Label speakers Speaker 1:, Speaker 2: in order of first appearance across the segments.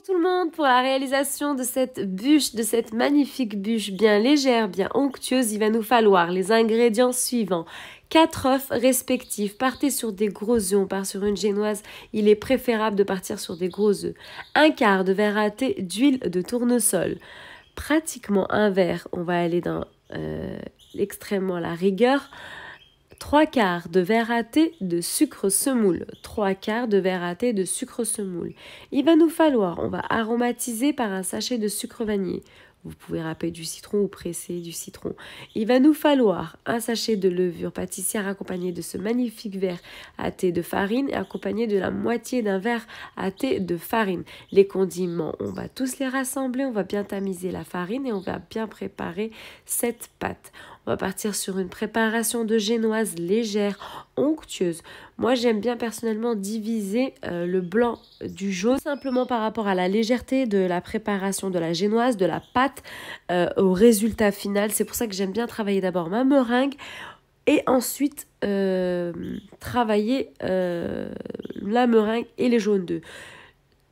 Speaker 1: Tout le monde pour la réalisation de cette bûche, de cette magnifique bûche bien légère, bien onctueuse, il va nous falloir les ingrédients suivants. 4 œufs respectifs, partez sur des gros œufs, on part sur une génoise, il est préférable de partir sur des gros œufs. 1/4 de verre à thé d'huile de tournesol, pratiquement un verre, on va aller dans extrêmement la rigueur. 3/4 de verre à thé de sucre semoule. 3/4 de verre à thé de sucre semoule. Il va nous falloir, on va aromatiser par un sachet de sucre vanillé. Vous pouvez râper du citron ou presser du citron. Il va nous falloir un sachet de levure pâtissière accompagné de ce magnifique verre à thé de farine et accompagné de la moitié d'un verre à thé de farine. Les condiments, on va tous les rassembler, on va bien tamiser la farine et on va bien préparer cette pâte. On va partir sur une préparation de génoise légère, onctueuse. Moi, j'aime bien personnellement diviser le blanc du jaune, simplement par rapport à la légèreté de la préparation de la génoise, de la pâte, au résultat final. C'est pour ça que j'aime bien travailler d'abord ma meringue et ensuite travailler la meringue et les jaunes d'œufs.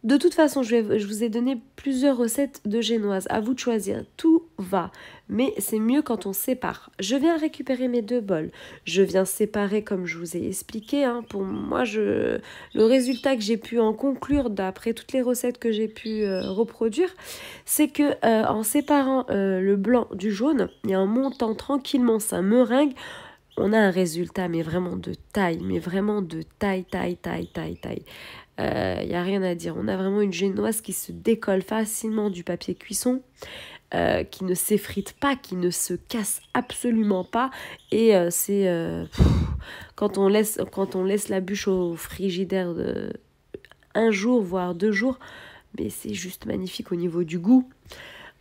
Speaker 1: De toute façon, je vous ai donné plusieurs recettes de génoise. À vous de choisir. Tout va. Mais c'est mieux quand on sépare. Je viens récupérer mes 2 bols. Je viens séparer comme je vous ai expliqué. Pour moi, le résultat que j'ai pu en conclure d'après toutes les recettes que j'ai pu reproduire, c'est que en séparant le blanc du jaune et en montant tranquillement sa meringue, on a un résultat mais vraiment de taille. Mais vraiment de taille. Il n'y a rien à dire. On a vraiment une génoise qui se décolle facilement du papier cuisson, qui ne s'effrite pas, qui ne se casse absolument pas. Et quand on laisse la bûche au frigidaire de 1 jour, voire 2 jours, mais c'est juste magnifique au niveau du goût.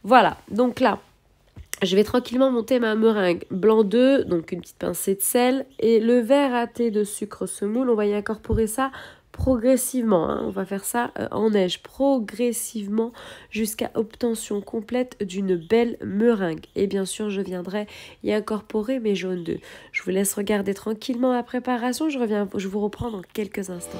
Speaker 1: Voilà, donc là, je vais tranquillement monter ma meringue. Blanc d'œuf, donc une petite pincée de sel, et le verre à thé de sucre semoule, on va y incorporer ça progressivement, on va faire ça en neige, progressivement jusqu'à obtention complète d'une belle meringue. Et bien sûr, je viendrai y incorporer mes jaunes d'œufs. Je vous laisse regarder tranquillement la préparation, je vous reprends dans quelques instants.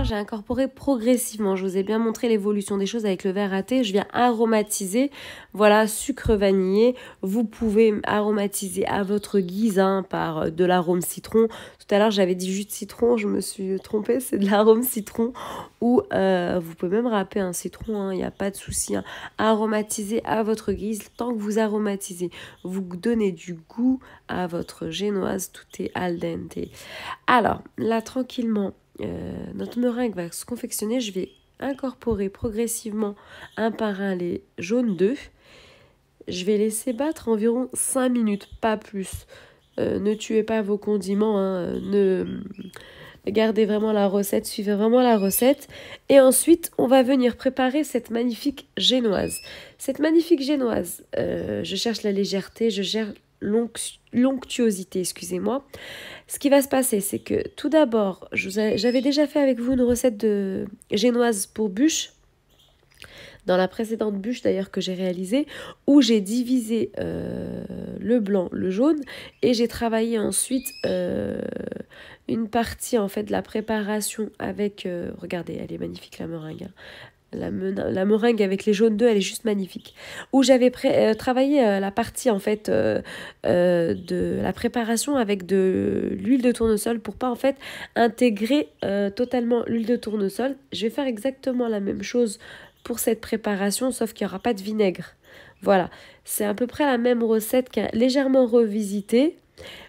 Speaker 1: J'ai incorporé progressivement. Je vous ai bien montré l'évolution des choses avec le verre à thé. Je viens aromatiser. Voilà, sucre vanillé. Vous pouvez aromatiser à votre guise par de l'arôme citron. Tout à l'heure, j'avais dit jus de citron. Je me suis trompée. C'est de l'arôme citron. Ou vous pouvez même râper un citron. Il n'y a pas de souci. Aromatiser à votre guise. Tant que vous aromatisez, vous donnez du goût à votre génoise. Tout est al dente. Alors, là, tranquillement, notre meringue va se confectionner. Je vais incorporer progressivement un par un les jaunes d'œufs. Je vais laisser battre environ 5 minutes, pas plus. Ne tuez pas vos condiments, gardez vraiment la recette, suivez vraiment la recette. Et ensuite, on va venir préparer cette magnifique génoise. Cette magnifique génoise, je cherche la légèreté, je cherche l'onctuosité, excusez-moi. Ce qui va se passer, c'est que tout d'abord, j'avais déjà fait avec vous une recette de génoise pour bûche, dans la précédente bûche d'ailleurs que j'ai réalisée, où j'ai divisé le blanc, le jaune, et j'ai travaillé ensuite une partie en fait de la préparation avec, regardez, elle est magnifique la meringue, la meringue avec les jaunes d'œufs, elle est juste magnifique. Où j'avais travaillé la partie en fait de la préparation avec de l'huile de tournesol pour pas en fait intégrer totalement l'huile de tournesol. Je vais faire exactement la même chose pour cette préparation, sauf qu'il n'y aura pas de vinaigre. Voilà, c'est à peu près la même recette légèrement revisitée.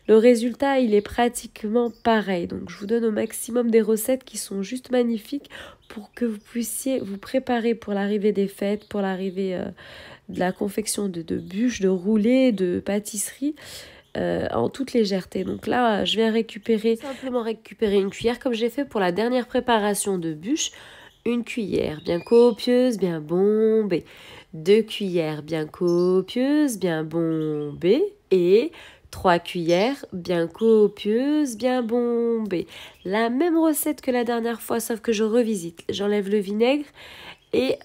Speaker 1: Le résultat, il est pratiquement pareil. Donc, je vous donne au maximum des recettes qui sont juste magnifiques pour que vous puissiez vous préparer pour l'arrivée des fêtes, pour l'arrivée de la confection de bûches, de roulés, de pâtisseries. En toute légèreté. Donc là, je viens simplement récupérer une cuillère comme j'ai fait pour la dernière préparation de bûches. Une cuillère bien copieuse, bien bombée. 2 cuillères bien copieuses, bien bombées. Et 3 cuillères bien copieuses, bien bombées. La même recette que la dernière fois, sauf que je revisite. J'enlève le vinaigre. Et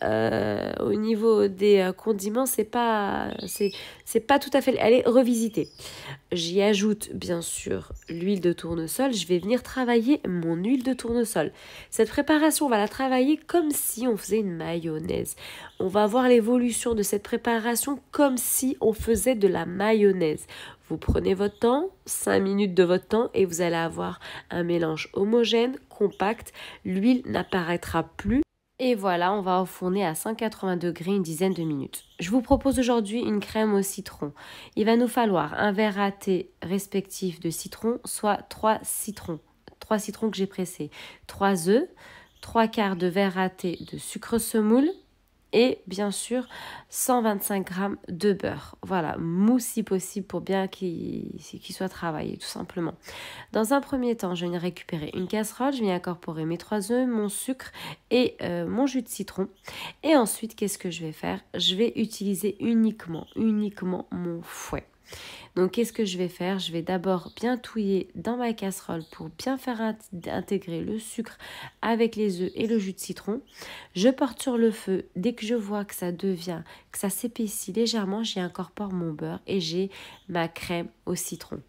Speaker 1: au niveau des condiments, c'est pas tout à fait... Elle est revisitée. J'y ajoute bien sûr l'huile de tournesol. Je vais venir travailler mon huile de tournesol. Cette préparation, on va la travailler comme si on faisait une mayonnaise. On va voir l'évolution de cette préparation comme si on faisait de la mayonnaise. Vous prenez votre temps, 5 minutes de votre temps, et vous allez avoir un mélange homogène, compact. L'huile n'apparaîtra plus. Et voilà, on va enfourner à 180 degrés une dizaine de minutes. Je vous propose aujourd'hui une crème au citron. Il va nous falloir un verre à thé respectif de citron, soit 3 citrons. 3 citrons que j'ai pressés. 3 œufs, 3 quarts de verre à thé de sucre semoule et bien sûr 125 g de beurre. Voilà, mou si possible pour bien qu'il soit travaillé tout simplement. Dans un premier temps, je viens récupérer une casserole, je viens incorporer mes 3 œufs, mon sucre et mon jus de citron. Et ensuite, qu'est-ce que je vais faire? Je vais utiliser uniquement mon fouet. Donc, qu'est-ce que je vais faire? Je vais d'abord bien touiller dans ma casserole pour bien faire intégrer le sucre avec les œufs et le jus de citron. Je porte sur le feu. Dès que je vois que ça s'épaissit légèrement, j'y incorpore mon beurre et j'ai ma crème au citron.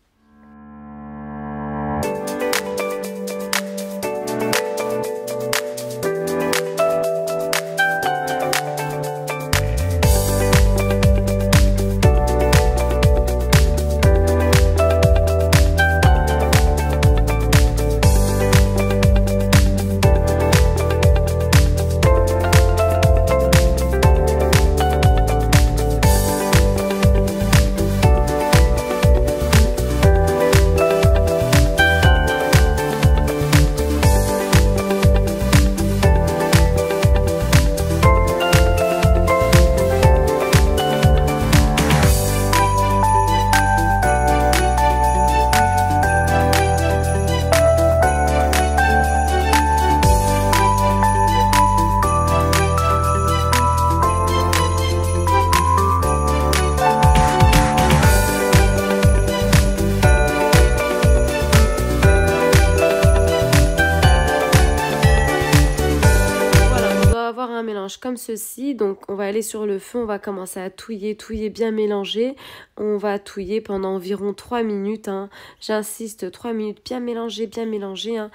Speaker 1: Comme ceci, donc on va aller sur le feu, on va commencer à touiller, bien mélanger. On va touiller pendant environ 3 minutes, hein. J'insiste, 3 minutes, bien mélanger, hein.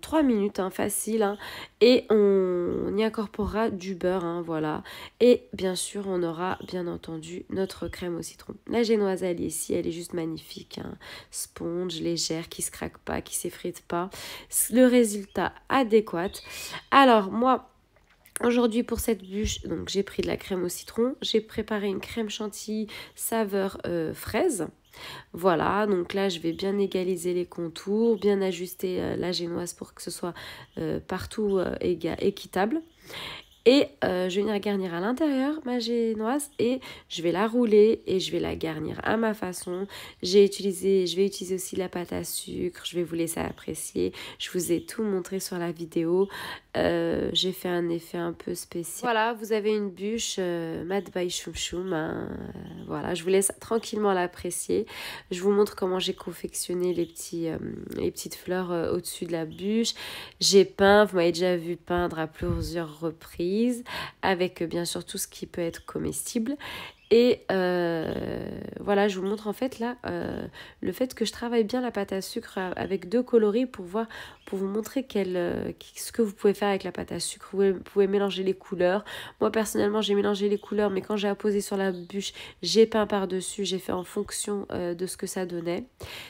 Speaker 1: 3 minutes, hein, facile, hein. Et on y incorporera du beurre, hein, voilà. Et bien sûr, on aura bien entendu notre crème au citron. La génoise, elle est ici, elle est juste magnifique, hein. Sponge, légère, qui se craque pas, qui s'effrite pas. Le résultat adéquat. Alors, moi... Aujourd'hui pour cette bûche, donc j'ai pris de la crème au citron, j'ai préparé une crème chantilly saveur fraise. Voilà, donc là je vais bien égaliser les contours, bien ajuster la génoise pour que ce soit partout équitable. Et je vais venir garnir à l'intérieur ma génoise et je vais la rouler et je vais la garnir à ma façon. Je vais utiliser aussi la pâte à sucre, je vais vous laisser apprécier. Je vous ai tout montré sur la vidéo. J'ai fait un effet un peu spécial. Voilà, vous avez une bûche Made by Choum Choum. Hein. Voilà, je vous laisse tranquillement l'apprécier. Je vous montre comment j'ai confectionné les petites fleurs au-dessus de la bûche. J'ai peint, vous m'avez déjà vu peindre à plusieurs reprises avec bien sûr tout ce qui peut être comestible. Et voilà, je vous montre en fait là le fait que je travaille bien la pâte à sucre avec 2 coloris pour vous montrer ce que vous pouvez faire avec la pâte à sucre. Vous pouvez mélanger les couleurs. Moi personnellement j'ai mélangé les couleurs, mais quand j'ai apposé sur la bûche, j'ai peint par-dessus, j'ai fait en fonction de ce que ça donnait.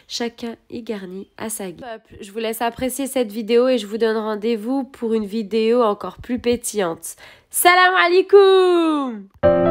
Speaker 1: Chacun y garnit à sa guise. Je vous laisse apprécier cette vidéo et je vous donne rendez-vous pour une vidéo encore plus pétillante. Salam alaikum!